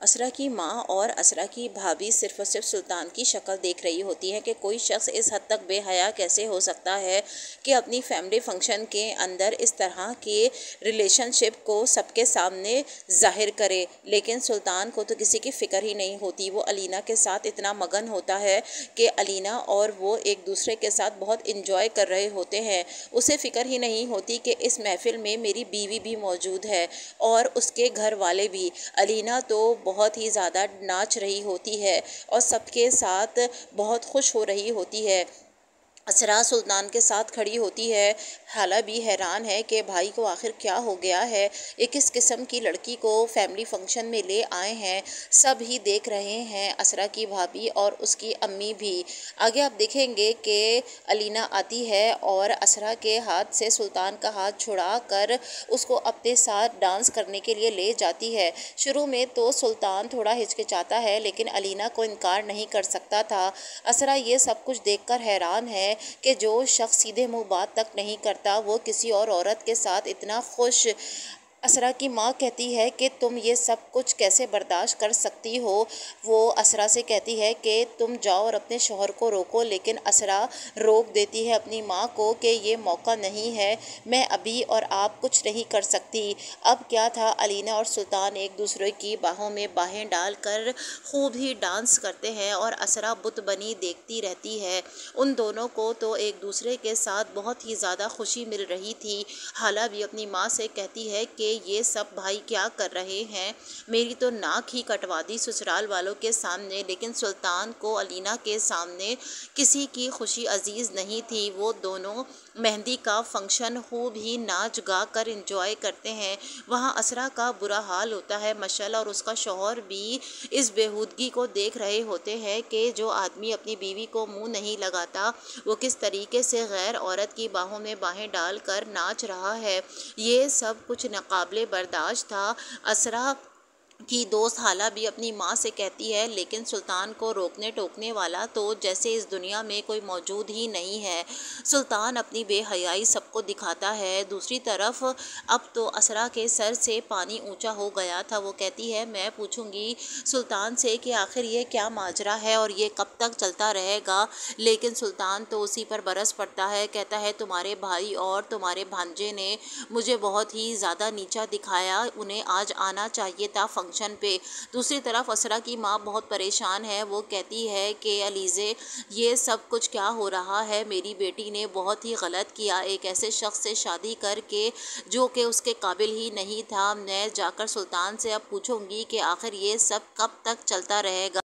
असरा की माँ और असरा की भाभी सिर्फ़ और सिर्फ सुल्तान की शक्ल देख रही होती हैं कि कोई शख्स इस हद तक बेहया कैसे हो सकता है कि अपनी फैमिली फंक्शन के अंदर इस तरह के रिलेशनशिप को सबके सामने ज़ाहिर करे। लेकिन सुल्तान को तो किसी की फ़िक्र ही नहीं होती। वो अलीना के साथ इतना मगन होता है कि अलीना और वो एक दूसरे के साथ बहुत इंजॉय कर रहे होते हैं। उसे फ़िक्र ही नहीं होती कि इस महफ़िल में मेरी बीवी भी मौजूद है और उसके घर वाले भी। अलीना तो बहुत ही ज़्यादा नाच रही होती है और सबके साथ बहुत खुश हो रही होती है। असरा सुल्तान के साथ खड़ी होती है। हाला भी हैरान है कि भाई को आखिर क्या हो गया है, ये किस किस्म की लड़की को फैमिली फंक्शन में ले आए हैं। सब ही देख रहे हैं, असरा की भाभी और उसकी अम्मी भी। आगे आप देखेंगे कि अलीना आती है और असरा के हाथ से सुल्तान का हाथ छुड़ा कर उसको अपने साथ डांस करने के लिए ले जाती है। शुरू में तो सुल्तान थोड़ा हिचकिचाता है लेकिन अलीना को इनकार नहीं कर सकता था। असरा ये सब कुछ देखकर हैरान है कि जो शख्स सीधे मुंह बात तक नहीं करता वो किसी और औरत के साथ इतना खुश। असरा की माँ कहती है कि तुम ये सब कुछ कैसे बर्दाश्त कर सकती हो। वो असरा से कहती है कि तुम जाओ और अपने शौहर को रोको, लेकिन असरा रोक देती है अपनी माँ को कि ये मौका नहीं है, मैं अभी और आप कुछ नहीं कर सकती। अब क्या था, अलीना और सुल्तान एक दूसरे की बाहों में बाहें डालकर खूब ही डांस करते हैं और असरा बुत बनी देखती रहती है। उन दोनों को तो एक दूसरे के साथ बहुत ही ज़्यादा खुशी मिल रही थी। हाला भी अपनी माँ से कहती है कि ये सब भाई क्या कर रहे हैं, मेरी तो नाक ही कटवा दी ससुराल वालों के सामने। लेकिन सुल्तान को अलीना के सामने किसी की खुशी अजीज़ नहीं थी। वो दोनों मेहंदी का फंक्शन खूब ही नाच गा कर इंजॉय करते हैं। वहाँ असरा का बुरा हाल होता है। मशाल्लाह और उसका शौहर भी इस बेहूदगी को देख रहे होते हैं कि जो आदमी अपनी बीवी को मुंह नहीं लगाता वो किस तरीके से गैर औरत की बाहों में बाहें डालकर नाच रहा है। ये सब कुछ नाकाबिले बर्दाश्त था। असरा की दोस्त हाला भी अपनी माँ से कहती है, लेकिन सुल्तान को रोकने टोकने वाला तो जैसे इस दुनिया में कोई मौजूद ही नहीं है। सुल्तान अपनी बेहयाई सबको दिखाता है। दूसरी तरफ अब तो असरा के सर से पानी ऊंचा हो गया था। वो कहती है, मैं पूछूंगी सुल्तान से कि आखिर ये क्या माजरा है और ये कब तक चलता रहेगा। लेकिन सुल्तान तो उसी पर बरस पड़ता है। कहता है, तुम्हारे भाई और तुम्हारे भांजे ने मुझे बहुत ही ज़्यादा नीचा दिखाया, उन्हें आज आना चाहिए था फंक्शन पे। दूसरी तरफ असरा की माँ बहुत परेशान है। वो कहती है कि अलीज़े, ये सब कुछ क्या हो रहा है, मेरी बेटी ने बहुत ही गलत किया एक ऐसे शख्स से शादी करके जो कि उसके काबिल ही नहीं था। मैं जाकर सुल्तान से अब पूछूंगी कि आखिर ये सब कब तक चलता रहेगा।